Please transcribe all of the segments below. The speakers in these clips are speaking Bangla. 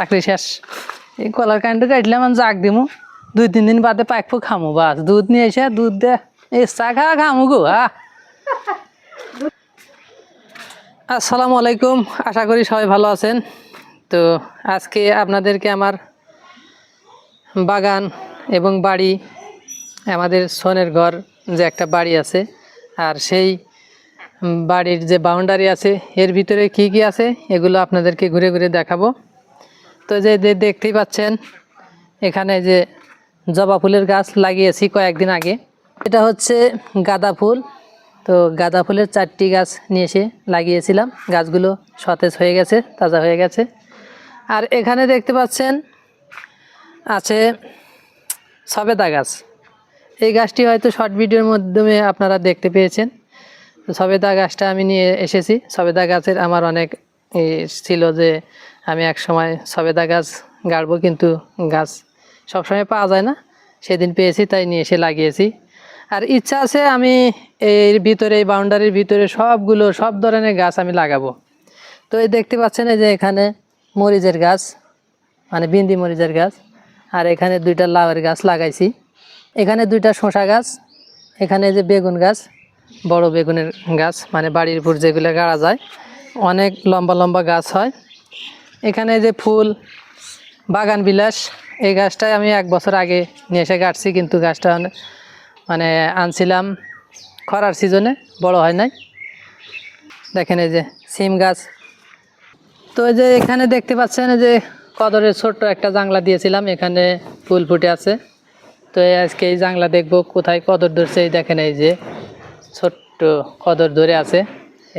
চাকরি শেষ। এই কলার কান্ড কাটলাম আমি জাগ দিমু 2-3 দিন বাদে পাইকফু খামু বাস দুধ নিয়ে এসে দুধ দে এই চা খামু গো। আসসালামু আলাইকুম, আশা করি সবাই ভালো আছেন। তো আজকে আপনাদেরকে আমার বাগান এবং বাড়ি, আমাদের সোনের ঘর যে একটা বাড়ি আছে, আর সেই বাড়ির যে বাউন্ডারি আছে এর ভিতরে কি কি আছে এগুলো আপনাদেরকে ঘুরে ঘুরে দেখাবো। তো যে দেখতেই পাচ্ছেন এখানে যে জবা ফুলের গাছ লাগিয়েছি কয়েকদিন আগে। এটা হচ্ছে গাঁদা ফুল। তো গাঁদা ফুলের 4টি গাছ নিয়ে এসে লাগিয়েছিলাম, গাছগুলো সতেজ হয়ে গেছে, তাজা হয়ে গেছে। আর এখানে দেখতে পাচ্ছেন আছে সবেদা গাছ। এই গাছটি হয়তো শর্ট ভিডিওর মাধ্যমে আপনারা দেখতে পেয়েছেন। সবেদা গাছটা আমি নিয়ে এসেছি। সবেদা গাছের আমার অনেক ছিল যে আমি এক সময় সবেদা গাছ গাড়বো, কিন্তু গাছ সবসময় পাওয়া যায় না, সেদিন পেয়েছি তাই নিয়ে এসে লাগিয়েছি। আর ইচ্ছা আছে আমি এর ভিতরে, এই বাউন্ডারির ভিতরে সব ধরনের গাছ আমি লাগাবো। তো এই দেখতে পাচ্ছেন এই যে এখানে মরিচের গাছ, মানে বিন্দি মরিচের গাছ, আর এখানে 2টা লাউয়ের গাছ লাগাইছি। এখানে 2টা শসা গাছ, এখানে যে বেগুন গাছ, বড় বেগুনের গাছ, মানে বাড়ির উপর যেগুলো গাড়া যায়, অনেক লম্বা লম্বা গাছ হয়। এখানে যে ফুল বাগান বিলাস, এই গাছটাই আমি 1 বছর আগে নিয়ে এসে গাড়ছি, কিন্তু গাছটা মানে আনছিলাম খরার সিজনে, বড় হয় নাই। দেখেন এই যে সিম গাছ। তো এই যে এখানে দেখতে পাচ্ছেন এই যে কদরের ছোট্ট একটা জাংলা দিয়েছিলাম, এখানে ফুল ফুটে আছে। তো আজকে এই জাংলা দেখবো কোথায় কদর ধরছে। এই দেখেন এই যে ছোট্ট কদর ধরে আছে,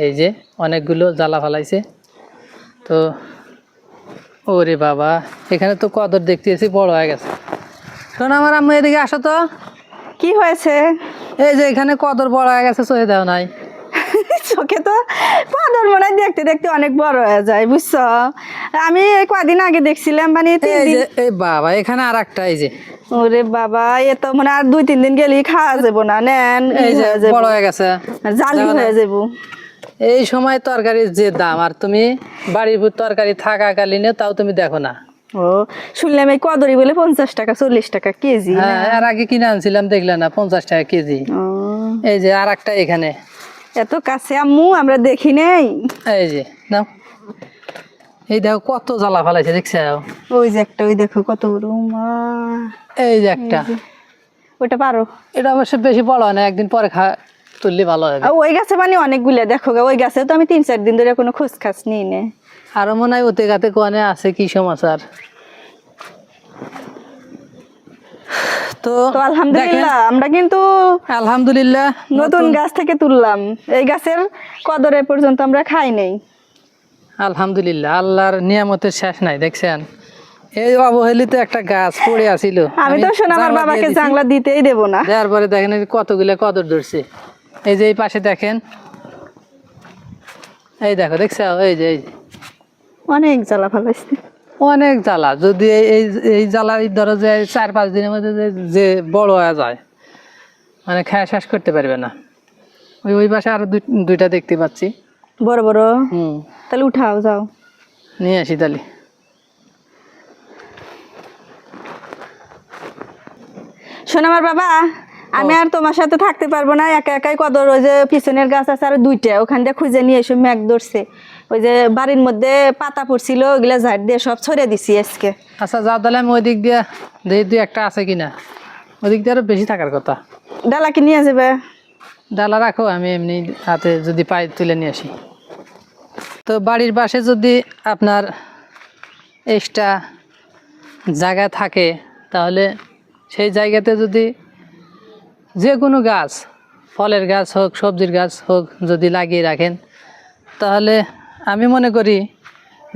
এই যে অনেকগুলো জ্বালা ফালাইছে। তো ওরে বাবা, এখানে তো কদর দেখতেছি বড় হয়ে গেছে। শোনো আমার আম্মু, এদিকে আসো তো। কি হয়েছে? এই যে এখানে কদর বড় হয়ে গেছে, চোখে দেও নাই? চোখে তো কদর মনে হয় দেখতে দেখতে অনেক বড় হয়ে যায়, বুঝছো? আমি কদিন আগে দেখছিলাম, মানে এই বাবা, এখানে আর একটা, এই যে ওরে বাবা, এ তো মানে আর 2-3 দিন গেলেই খাওয়া যাবো না। নেন, এই যে বড় হয়ে গেছে, জালি হয়ে যাবো। এই সময় তরকারির যে দাম, আর তুমি বাড়ির উপর তরকারি থাকাকালীনে তাও তুমি দেখো না। ও, শুনলাম এই কদরি বলে 50 টাকা 40 টাকা কেজি। হ্যাঁ, আর আগে কিনে আনছিলাম, দেখলে না, 50 টাকা কেজি। এই যে আর একটা এখানে, এত কাছে আম্মু আমরা দেখি নেই। এই যে নাও, এই দেখো কত জ্বালা ফালাইছে, দেখছো? ওই যে একটা, ওই দেখো কত বড় মা। এই যে একটা, ওটা পারো? এটা অবশ্য বেশি বড় হয় না, একদিন পরে তুললে ভালো হবে। ওই গাছে মানে অনেকগুলো, দেখো ওই গাছে তো আমি 3-4 দিন ধরে কোনো খোঁজ খাস নিই না। আরো মনে হয় ওতে গাতে কোয়ানে আছে কি সমাচার। তো আলহামদুলিল্লাহ, আমরা কিন্তু আলহামদুলিল্লাহ নতুন গাছ থেকে তুললাম। এই গাছের কদরে পর্যন্ত আমরা খাই নেই। আলহামদুলিল্লাহ, আল্লাহর নিয়ামতের শেষ নাই। দেখছেন এই অবহেলিত একটা গাছ পড়ে আছিল, আমি তো শোনা আমার বাবাকে জাংলা দিতেই দেব না। দেওয়ার পরে দেখেন কতগুলো কদর ধরছে। এই যে এই পাশে দেখেন, এই দেখো, দেখছো? এই যে অনেক জ্বালা ফালাইছে, অনেক জ্বালা। যদি এই জ্বালা ধরো যে 4-5 দিনের মধ্যে যে বড় হয়ে যায়, মানে খাওয়া শেষ করতে পারবে না। ওই পাশে আরো 2টা দেখতে পাচ্ছি বড় বড়। তাহলে উঠাও, যাও নিয়ে আসি তাহলে। শোন আমার বাবা, আমি আর তোমার সাথে থাকতে পারবো না, একা একাই কদর। ওই যে পিছনের গাছ আছে আর 2টা, ওখান দিয়ে খুঁজে নিয়ে এসে মেঘ ধরছে। ওই যে বাড়ির মধ্যে পাতা পড়ছিল, ওইগুলা ঝাড় দিয়ে সব ছড়িয়ে দিছি আজকে। আচ্ছা যাও তাহলে, আমি ওই দিক দিয়ে দেখি 2-1টা আছে কিনা। ওই দিক দিয়ে আরো বেশি থাকার কথা। ডালা কি নিয়ে যাবে? ডালা রাখো, আমি এমনি হাতে যদি পাই তুলে নিয়ে আসি। তো বাড়ির পাশে যদি আপনার এক্সট্রা জায়গা থাকে, তাহলে সেই জায়গাতে যদি যে কোনো গাছ, ফলের গাছ হোক, সবজির গাছ হোক, যদি লাগিয়ে রাখেন, তাহলে আমি মনে করি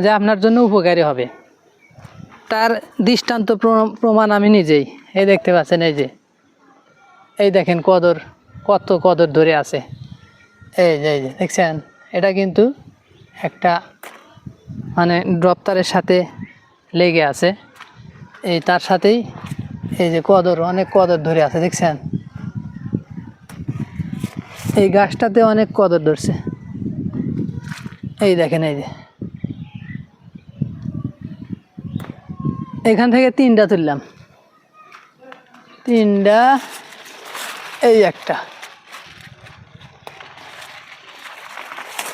যে আপনার জন্য উপকারী হবে। তার দৃষ্টান্ত প্রমাণ আমি নিজেই। এই দেখতে পাচ্ছেন, এই যে এই দেখেন কত কদর ধরে আছে। এই যে দেখছেন, এটা কিন্তু একটা মানে ড্রপতারের সাথে লেগে আছে। এই তার সাথেই এই যে অনেক কদর ধরে আছে, দেখছেন? এই গাছটাতে অনেক কদর ধরছে। এই দেখেন, এই যে এখান থেকে 3টা তুললাম, 3টা, এই একটা,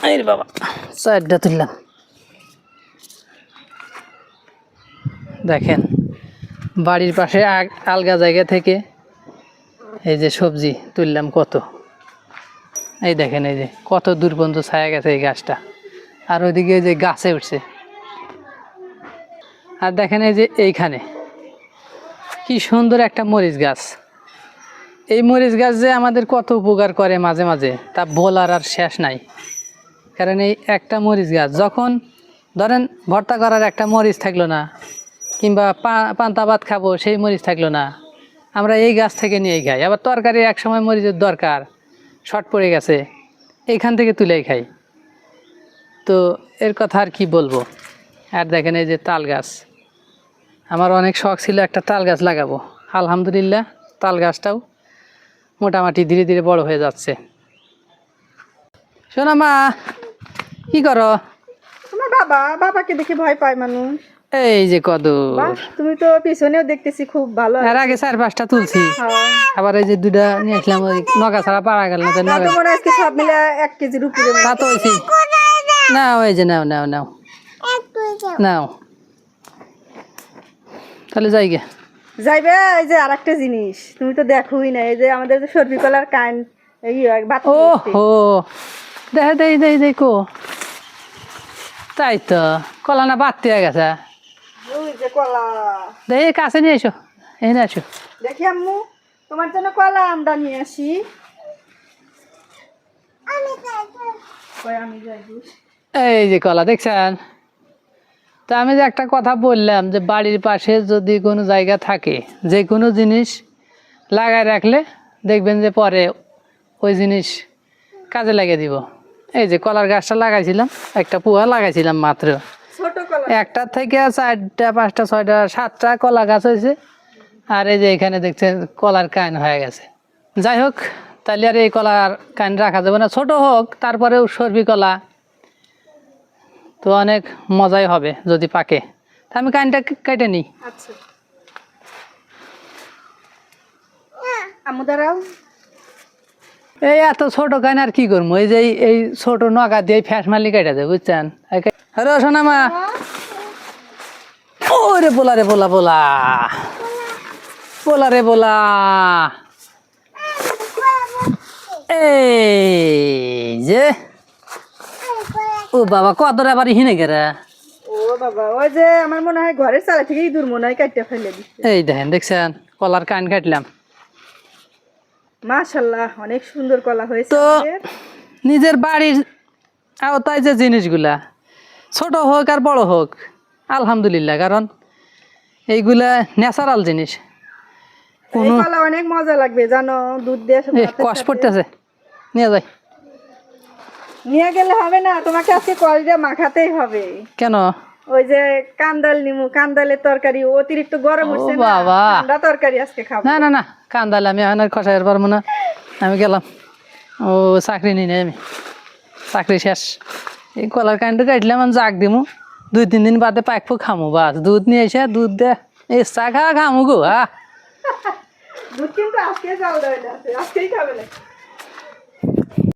এই রে বাবা 4টা তুললাম। দেখেন বাড়ির পাশে আলগা জায়গা থেকে এই যে সবজি তুললাম কত, এই দেখেন এই যে কত দূর পর্যন্ত ছায়া গেছে এই গাছটা, আর ওইদিকে এই যে গাছে উঠছে। আর দেখেন এই যে এইখানে কি সুন্দর একটা মরিচ গাছ। এই মরিচ গাছ যে আমাদের কত উপকার করে মাঝে মাঝে তা বলার আর শেষ নাই। কারণ এই একটা মরিচ গাছ যখন ধরেন ভর্তা করার একটা মরিচ থাকলো না, কিংবা পান্তা ভাত খাবো সেই মরিচ থাকলো না, আমরা এই গাছ থেকে নিয়েই খাই। আবার তরকারি এক সময় মরিচের দরকার, শর্ট পড়ে গেছে, এইখান থেকে তুলেই খাই। তো এর কথা আর কি বলবো। আর দেখেন এই যে তাল গাছ, আমার অনেক শখ ছিল একটা তাল গাছ লাগাবো। আলহামদুলিল্লাহ তাল গাছটাও মোটামুটি ধীরে ধীরে বড় হয়ে যাচ্ছে। শোনা মা, কি করো? তোমার বাবাকে দেখে ভয় পায় মানুষ। এই যে কদর, তুমি তো পিছনেও দেখতেছি খুব ভালো। এর আগে 4-5টা তুলছি, আবার এই যে 2টা নিয়ে আসলাম, ওই নগা ছাড়া পারা গেল না। আজকে সব মিলে 1 কেজির উপরে তা তো হয়েছি। নাও এই যে নাও নাও নাও নাও, তাহলে যাই গে। যাইবে। এই যে আরেকটা জিনিস তুমি তো দেখোই না, এই যে আমাদের যে সর্বি কলার কান, এই ও হো, দেখে দেই দেই দেখো, তাই তো কলা না বাড়তে হয়ে গেছে। কলা দেখি কাছে নিয়ে এসো, এখানে আসো। দেখি আম্মু তোমার জন্য কলা আমরা নিয়ে আসি। আমি যাইবো। এই যে কলা দেখছেন। তা আমি যে একটা কথা বললাম যে বাড়ির পাশে যদি কোনো জায়গা থাকে, যে কোনো জিনিস লাগায় রাখলে দেখবেন যে পরে ওই জিনিস কাজে লাগিয়ে দিব। এই যে কলার গাছটা লাগাইছিলাম, একটা পুয়া লাগাইছিলাম মাত্র, ছোট কলা, একটা থেকে 4টা 5টা 6টা 7টা কলা গাছ হয়েছে। আর এই যে এখানে দেখছেন কলার কান হয়ে গেছে। যাই হোক, তাহলে আর এই কলার কান রাখা যাবে না, ছোট হোক তারপরেও সর্বি কলা তো অনেক মজাই হবে যদি পাকে। তা আমি কানটা কেটে নিই। আচ্ছা আম্মু দাঁড়াও। এই এত ছোট কান আর কি করবো, এই যে এই ছোট নগা দিয়ে ফ্যাস মারলি কেটে দেয়, বুঝছেন। হ্যালো শোনা মা, ওরে বলা রে বলা বলা বলা রে বলা, এই যে ও বাবা কদর আবার হিনে গেরা। ও বাবা, ওই যে আমার মনে হয় ঘরের চালা থেকে ইঁদুর মনে হয় কাটতে ফেলে দিচ্ছে। এই দেখেন দেখছেন কলার কান কাটলাম। মাশাআল্লাহ অনেক সুন্দর কলা হয়েছে। তো নিজের বাড়ির আওতায় যে জিনিসগুলা ছোট হোক আর বড় হোক আলহামদুলিল্লাহ, কারণ এইগুলা ন্যাচারাল জিনিস। এই কলা অনেক মজা লাগবে জানো, দুধ দিয়ে কষ পড়তেছে, নিয়ে যাই। নিয়ে গেলে হবে না, তোমাকে আজকে কল দিয়ে মাখাতেই হবে। কেন? ওই যে কান্দাল নিমু, কান্দালের তরকারি অতিরিক্ত গরম হচ্ছে না, বাবা ঠান্ডা তরকারি আজকে খাবো। না না না, কান্দালে আমি এখন আর কষাইতে পারবো না, আমি গেলাম। ও চাকরি নিই নাই, আমি চাকরি শেষ। এই কলার কান্ডু কাটলাম, আমি জাগ দিমু, 2-3 দিন বাদে পাকবো, খামু, বাস দুধ নিয়ে এসে দুধ দে এই চা খা খামু গো। দুধ কিন্তু আজকে চাল দেয় না, আজকেই খাবে না।